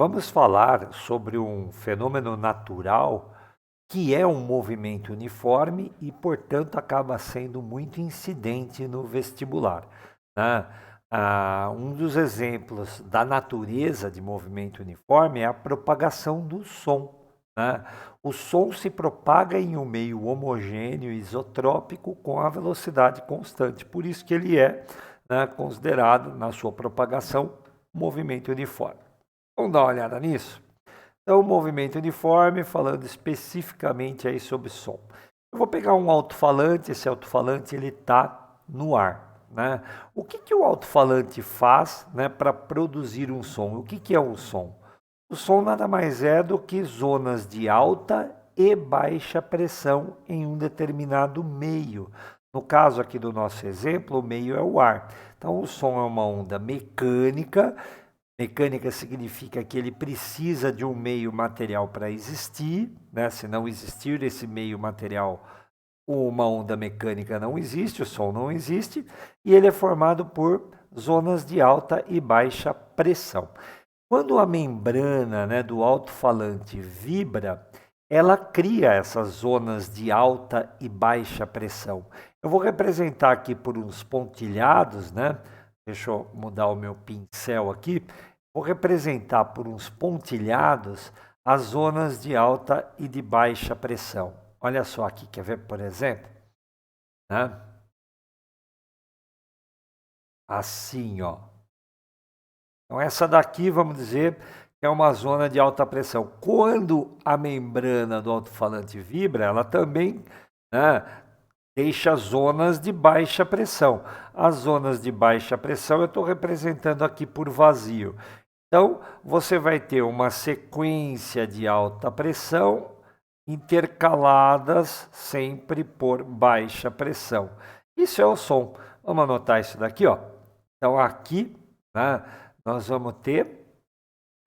vamos falar sobre um fenômeno natural que é um movimento uniforme e, portanto, acaba sendo muito incidente no vestibular, né? Um dos exemplos da natureza de movimento uniforme é a propagação do som, né? O som se propaga em um meio homogêneo e isotrópico com a velocidade constante, por isso que ele é, né, considerado, na sua propagação, movimento uniforme. Vamos dar uma olhada nisso? Então, o movimento uniforme, falando especificamente aí sobre som. Eu vou pegar um alto-falante, esse alto-falante ele está no ar, né? O que o alto-falante faz, né, para produzir um som? O que é um som? O som nada mais é do que zonas de alta e baixa pressão em um determinado meio. No caso aqui do nosso exemplo, o meio é o ar. Então, o som é uma onda mecânica. Mecânica significa que ele precisa de um meio material para existir, né? Se não existir esse meio material, uma onda mecânica não existe, o som não existe, e ele é formado por zonas de alta e baixa pressão. Quando a membrana, né, do alto-falante vibra, ela cria essas zonas de alta e baixa pressão. Eu vou representar aqui por uns pontilhados, né? Deixa eu mudar o meu pincel aqui. Vou representar por uns pontilhados as zonas de alta e de baixa pressão. Olha só aqui, quer ver, por exemplo? Né? Assim, ó. Então, essa daqui, vamos dizer, é uma zona de alta pressão. Quando a membrana do alto-falante vibra, ela também, né, deixa zonas de baixa pressão. As zonas de baixa pressão eu estou representando aqui por vazio. Então, você vai ter uma sequência de alta pressão intercaladas sempre por baixa pressão. Isso é o som. Vamos anotar isso daqui, ó. Então, aqui, né, nós vamos ter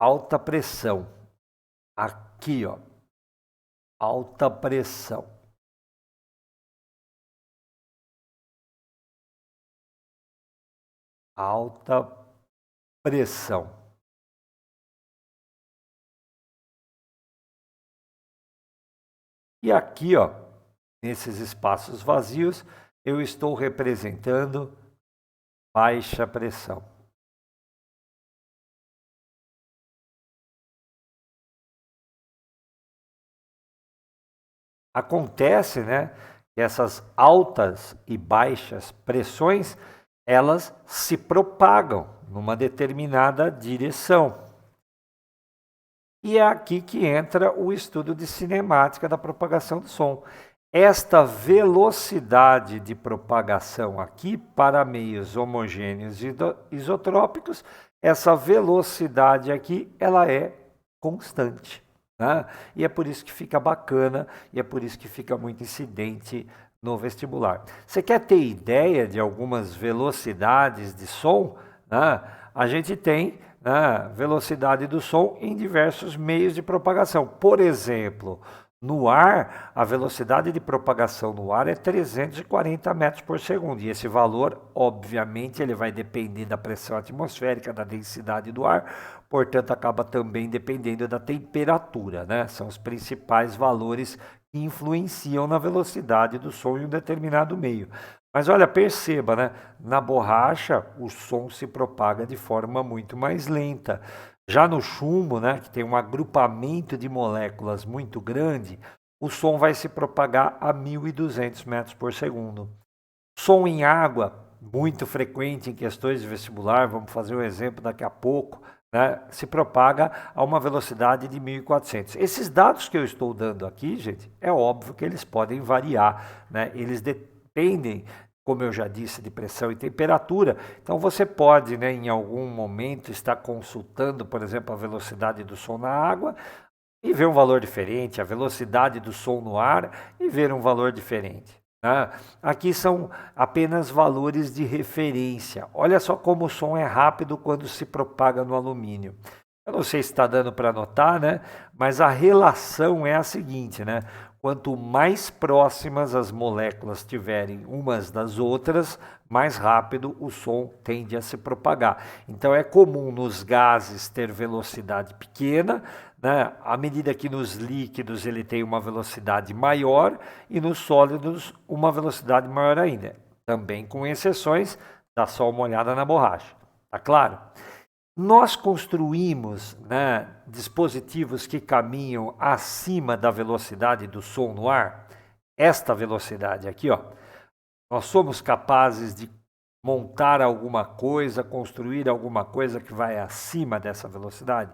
alta pressão. Aqui, ó, alta pressão. Alta pressão. E aqui, ó, nesses espaços vazios, eu estou representando baixa pressão. Acontece, né, que essas altas e baixas pressões, elas se propagam numa determinada direção. E é aqui que entra o estudo de cinemática da propagação do som. Esta velocidade de propagação aqui para meios homogêneos e isotrópicos, essa velocidade aqui, ela é constante, né? E é por isso que fica bacana e é por isso que fica muito incidente no vestibular. Você quer ter ideia de algumas velocidades de som, né? A gente tem, né, velocidade do som em diversos meios de propagação. Por exemplo, no ar, a velocidade de propagação no ar é 340 metros por segundo. E esse valor, obviamente, ele vai depender da pressão atmosférica, da densidade do ar, portanto, acaba também dependendo da temperatura, né? São os principais valores que influenciam na velocidade do som em um determinado meio. Mas olha, perceba, né? Na borracha, o som se propaga de forma muito mais lenta. Já no chumbo, né, que tem um agrupamento de moléculas muito grande, o som vai se propagar a 1.200 metros por segundo. Som em água, muito frequente em questões de vestibular, vamos fazer um exemplo daqui a pouco, né, se propaga a uma velocidade de 1.400. Esses dados que eu estou dando aqui, gente, é óbvio que eles podem variar, né, eles dependem, como eu já disse, de pressão e temperatura. Então você pode, né, em algum momento, estar consultando, por exemplo, a velocidade do som na água e ver um valor diferente, a velocidade do som no ar e ver um valor diferente, né? Aqui são apenas valores de referência. Olha só como o som é rápido quando se propaga no alumínio. Eu não sei se está dando para notar, né? Mas a relação é a seguinte, né? quanto mais próximas as moléculas estiverem umas das outras, mais rápido o som tende a se propagar. Então é comum nos gases ter velocidade pequena, né? À medida que nos líquidos ele tem uma velocidade maior e nos sólidos uma velocidade maior ainda. Também com exceções, dá só uma olhada na borracha, tá claro? Nós construímos, né, dispositivos que caminham acima da velocidade do som no ar. Esta velocidade aqui, ó. Nós somos capazes de montar alguma coisa, construir alguma coisa que vai acima dessa velocidade?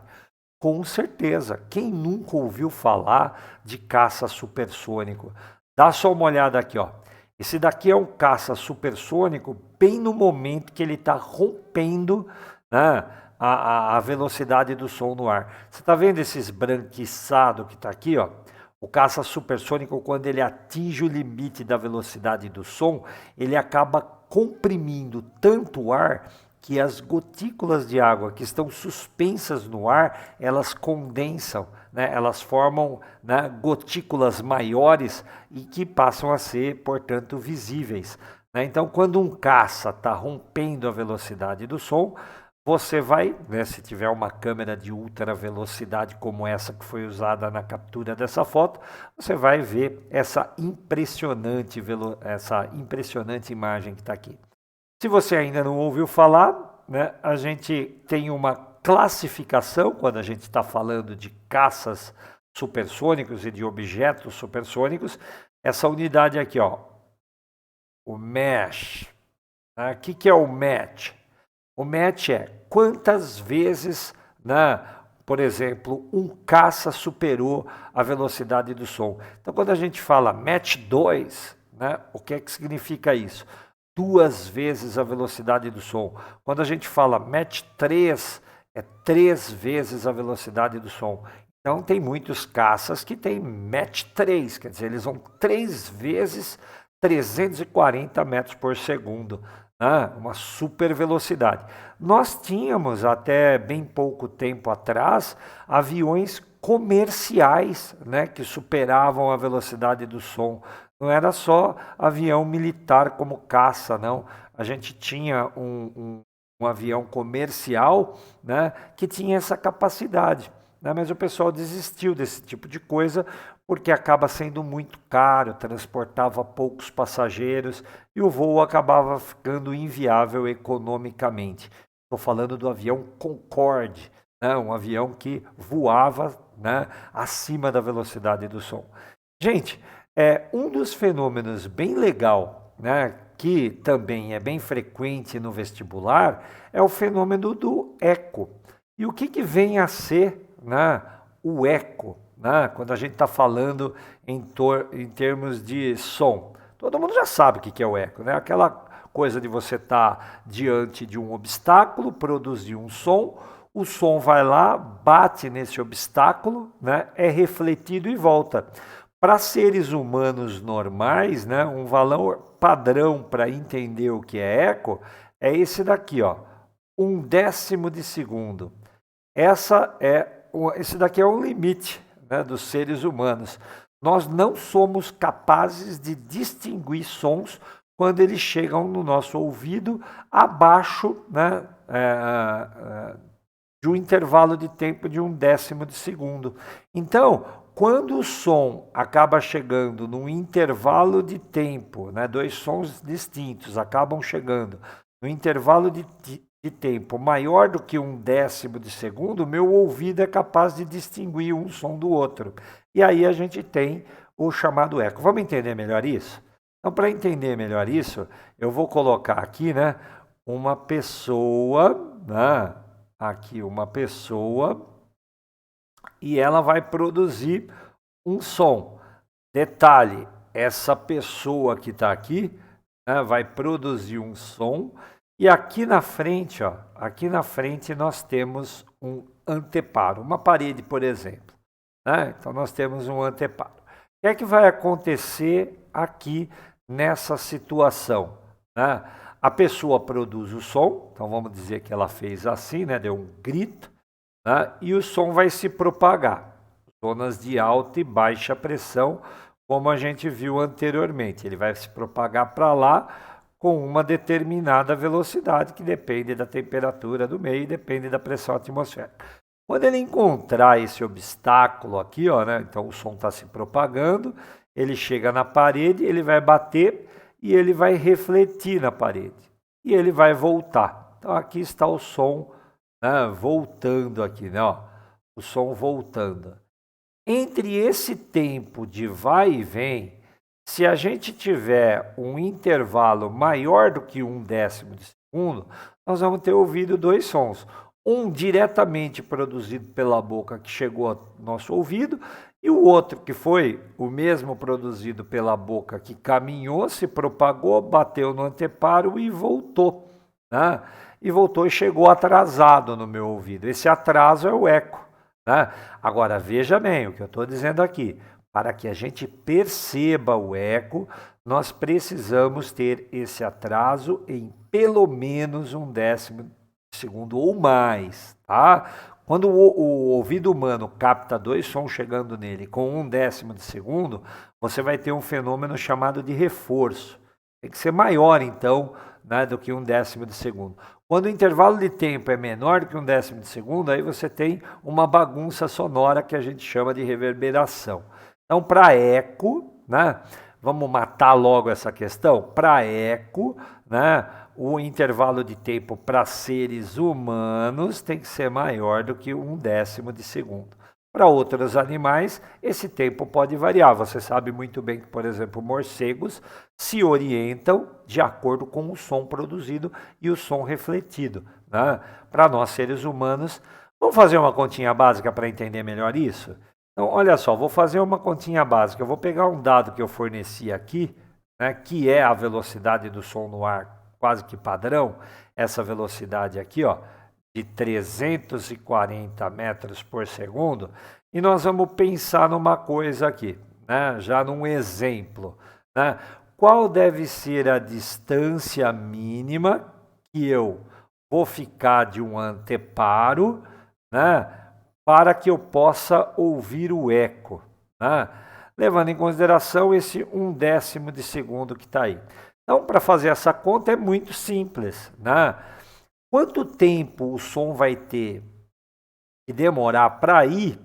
Com certeza. Quem nunca ouviu falar de caça supersônico? Dá só uma olhada aqui, ó. Esse daqui é um caça supersônico bem no momento que ele está rompendo, né, a velocidade do som no ar. Você está vendo esse esbranquiçado que está aqui, ó? O caça supersônico, quando ele atinge o limite da velocidade do som, ele acaba comprimindo tanto o ar que as gotículas de água que estão suspensas no ar, elas condensam, né? Elas formam, né, gotículas maiores e que passam a ser, portanto, visíveis, né? Então, quando um caça está rompendo a velocidade do som, você vai, né, se tiver uma câmera de ultra velocidade como essa que foi usada na captura dessa foto, você vai ver essa impressionante imagem que está aqui. Se você ainda não ouviu falar, né, a gente tem uma classificação quando a gente está falando de caças supersônicos e de objetos supersônicos. Essa unidade aqui, ó, o Mach. O que é o Mach? O Mach é quantas vezes, né, por exemplo, um caça superou a velocidade do som. Então, quando a gente fala Mach 2, né, o que é que significa isso? 2 vezes a velocidade do som. Quando a gente fala Mach 3, é 3 vezes a velocidade do som. Então, tem muitos caças que têm Mach 3, quer dizer, eles vão 3 vezes 340 metros por segundo. Uma super velocidade. Nós tínhamos até bem pouco tempo atrás aviões comerciais, né, que superavam a velocidade do som. Não era só avião militar como caça, não. A gente tinha um avião comercial, né, que tinha essa capacidade, né, mas o pessoal desistiu desse tipo de coisa porque acaba sendo muito caro, transportava poucos passageiros e o voo acabava ficando inviável economicamente. Estou falando do avião Concorde, né, um avião que voava, né, acima da velocidade do som. Gente, um dos fenômenos bem legal, né, que também é bem frequente no vestibular, é o fenômeno do eco. E o que vem a ser, né, o eco? Quando a gente está falando em termos de som. Todo mundo já sabe o que é o eco, né? Aquela coisa de você estar diante de um obstáculo, produzir um som, o som vai lá, bate nesse obstáculo, né? É refletido e volta. Para seres humanos normais, né, um valor padrão para entender o que é eco é esse daqui, ó, 1/10 de segundo. Esse daqui é o limite, né, dos seres humanos. Nós não somos capazes de distinguir sons quando eles chegam no nosso ouvido abaixo, né, de um intervalo de tempo de 1/10 de segundo. Então, quando o som acaba chegando num intervalo de tempo, né, 2 sons distintos acabam chegando no intervalo de tempo maior do que 1/10 de segundo, meu ouvido é capaz de distinguir um som do outro. E aí a gente tem o chamado eco. Vamos entender melhor isso? Então, para entender melhor isso, eu vou colocar aqui, né, uma pessoa, né, aqui uma pessoa, e ela vai produzir um som. Detalhe, essa pessoa que está aqui, né, vai produzir um som. E aqui na frente, ó, aqui na frente nós temos um anteparo, uma parede, por exemplo, né? Então nós temos um anteparo. O que é que vai acontecer aqui nessa situação, né? A pessoa produz o som, então vamos dizer que ela fez assim, né? Deu um grito, né? E o som vai se propagar. Zonas de alta e baixa pressão, como a gente viu anteriormente. Ele vai se propagar para lá com uma determinada velocidade que depende da temperatura do meio e depende da pressão atmosférica. Quando ele encontrar esse obstáculo aqui, ó, né, então o som está se propagando, ele chega na parede, ele vai bater e ele vai refletir na parede. E ele vai voltar. Então aqui está o som, né, voltando aqui, né, ó, o som voltando. Entre esse tempo de vai e vem, se a gente tiver um intervalo maior do que 1/10 de segundo, nós vamos ter ouvido dois sons. Um diretamente produzido pela boca que chegou ao nosso ouvido e o outro que foi o mesmo produzido pela boca que caminhou, se propagou, bateu no anteparo e voltou, né? E voltou e chegou atrasado no meu ouvido. Esse atraso é o eco, né? Agora veja bem o que eu estou dizendo aqui. Para que a gente perceba o eco, nós precisamos ter esse atraso em pelo menos 1/10 de segundo ou mais, tá? Quando o ouvido humano capta dois sons chegando nele com 1/10 de segundo, você vai ter um fenômeno chamado de reforço. Tem que ser maior, então, né, do que 1/10 de segundo. Quando o intervalo de tempo é menor do que 1/10 de segundo, aí você tem uma bagunça sonora que a gente chama de reverberação. Então, para eco, né, vamos matar logo essa questão. Para eco, né, o intervalo de tempo para seres humanos tem que ser maior do que 1/10 de segundo. Para outros animais, esse tempo pode variar. Você sabe muito bem que, por exemplo, morcegos se orientam de acordo com o som produzido e o som refletido, né? Para nós, seres humanos, vamos fazer uma continha básica para entender melhor isso? Então, olha só, vou fazer uma continha básica. Eu vou pegar um dado que eu forneci aqui, né, que é a velocidade do som no ar quase que padrão, essa velocidade aqui, ó, de 340 metros por segundo, e nós vamos pensar numa coisa aqui, né, já num exemplo, né? Qual deve ser a distância mínima que eu vou ficar de um anteparo, né, para que eu possa ouvir o eco, né? Levando em consideração esse 1/10 de segundo que está aí. Então, para fazer essa conta é muito simples, né? Quanto tempo o som vai ter que demorar para ir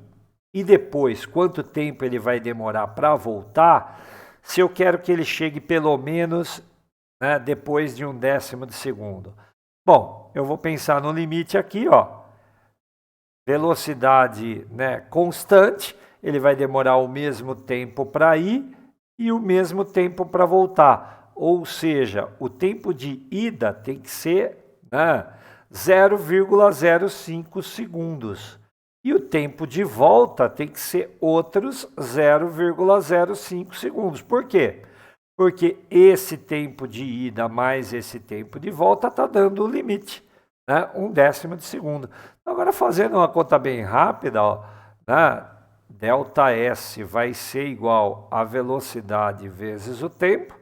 e depois quanto tempo ele vai demorar para voltar, se eu quero que ele chegue pelo menos, né, depois de 1/10 de segundo? Bom, eu vou pensar no limite aqui, ó. Velocidade, né, constante, ele vai demorar o mesmo tempo para ir e o mesmo tempo para voltar. Ou seja, o tempo de ida tem que ser, né, 0,05 segundos. E o tempo de volta tem que ser outros 0,05 segundos. Por quê? Porque esse tempo de ida mais esse tempo de volta está dando o limite, né, 1/10 de segundo. Agora, fazendo uma conta bem rápida, ó, né, ΔS vai ser igual a velocidade vezes o tempo.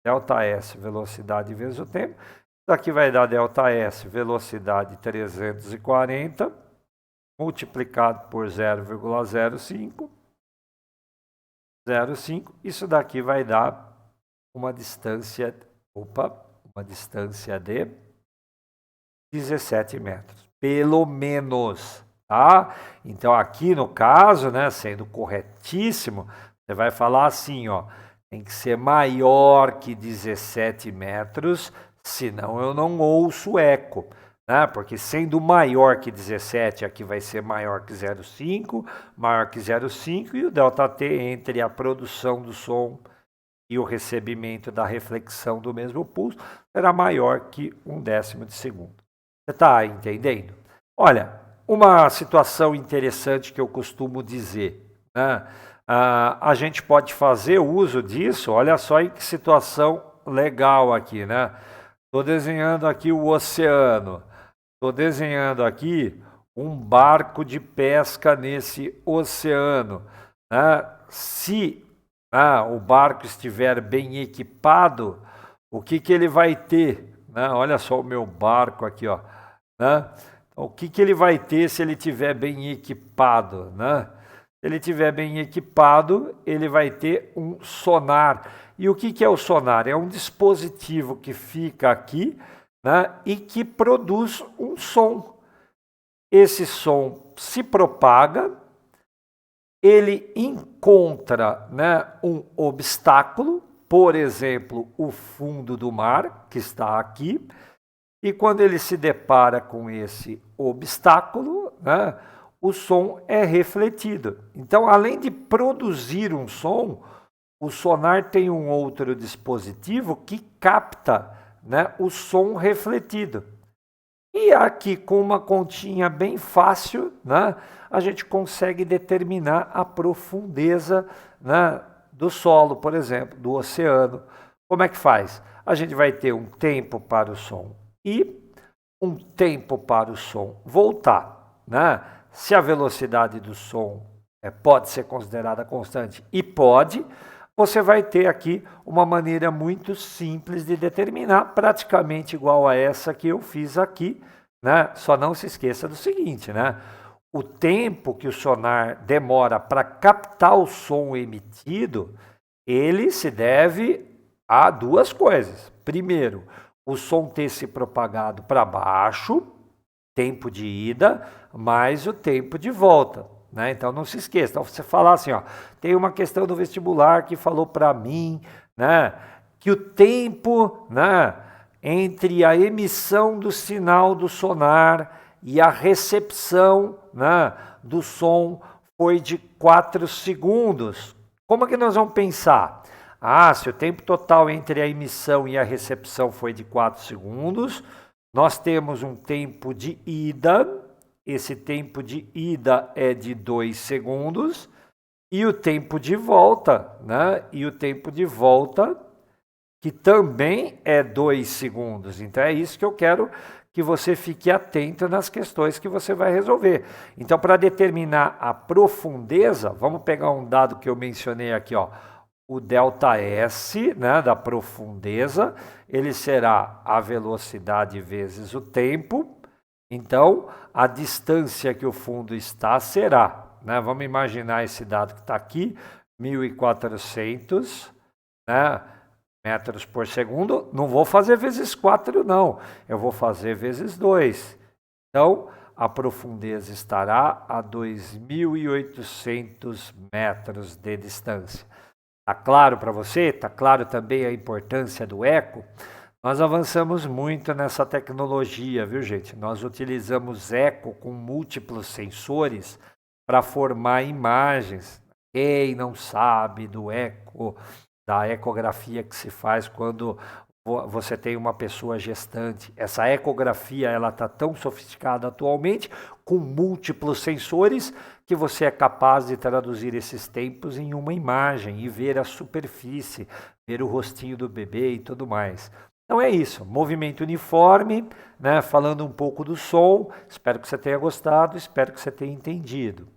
ΔS, velocidade vezes o tempo. Isso aqui vai dar ΔS, velocidade 340, multiplicado por 0,05. 0,5. Isso daqui vai dar uma distância, uma distância de 17 metros, pelo menos, tá? Então aqui no caso, né, sendo corretíssimo, você vai falar assim, ó, tem que ser maior que 17 metros, senão eu não ouço eco, né? Porque sendo maior que 17, aqui vai ser maior que 0,5, maior que 0,5 e o ΔT entre a produção do som e o recebimento da reflexão do mesmo pulso será maior que 1/10 de segundo. Você está entendendo? Olha, uma situação interessante que eu costumo dizer, né? A gente pode fazer uso disso, olha só em que situação legal aqui, né? Estou desenhando aqui o oceano, estou desenhando aqui um barco de pesca nesse oceano, né? Se o barco estiver bem equipado, o que ele vai ter, né? Olha só o meu barco aqui, ó, né? O que ele vai ter se ele estiver bem equipado, né? Se ele estiver bem equipado, ele vai ter um sonar. E o que é o sonar? É um dispositivo que fica aqui, né, e que produz um som. Esse som se propaga, ele encontra, né, um obstáculo, por exemplo, o fundo do mar, que está aqui, e quando ele se depara com esse obstáculo, né, o som é refletido. Então, além de produzir um som, o sonar tem um outro dispositivo que capta, né, o som refletido. E aqui, com uma continha bem fácil, né, a gente consegue determinar a profundeza, né, do solo, por exemplo, do oceano. Como é que faz? A gente vai ter um tempo para o som ir, um tempo para o som voltar, né? Se a velocidade do som pode ser considerada constante e pode, você vai ter aqui uma maneira muito simples de determinar, praticamente igual a essa que eu fiz aqui, né? Só não se esqueça do seguinte, né? O tempo que o sonar demora para captar o som emitido, ele se deve a duas coisas. Primeiro, o som ter se propagado para baixo, tempo de ida, mais o tempo de volta, né? Então não se esqueça. Então você falar assim, ó, tem uma questão do vestibular que falou para mim, né, que o tempo, né, entre a emissão do sinal do sonar e a recepção, né, do som foi de 4 segundos. Como é que nós vamos pensar? Ah, se o tempo total entre a emissão e a recepção foi de 4 segundos, nós temos um tempo de ida, esse tempo de ida é de 2 segundos, e o tempo de volta, né? E o tempo de volta, que também é 2 segundos. Então é isso que eu quero que você fique atento nas questões que você vai resolver. Então, para determinar a profundeza, vamos pegar um dado que eu mencionei aqui, ó. O ΔS, né, da profundeza, ele será a velocidade vezes o tempo. Então, a distância que o fundo está será, né, vamos imaginar esse dado que está aqui, 1.400, né, metros por segundo. Não vou fazer vezes 4, não. Eu vou fazer vezes 2. Então, a profundeza estará a 2.800 metros de distância. Está claro para você? Está claro também a importância do eco? Nós avançamos muito nessa tecnologia, viu, gente? Nós utilizamos eco com múltiplos sensores para formar imagens. Quem não sabe do eco, da ecografia que se faz quando você tem uma pessoa gestante. Essa ecografia ela está tão sofisticada atualmente, com múltiplos sensores, que você é capaz de traduzir esses tempos em uma imagem e ver a superfície, ver o rostinho do bebê e tudo mais. Então é isso, movimento uniforme, né? Falando um pouco do som. Espero que você tenha gostado, espero que você tenha entendido.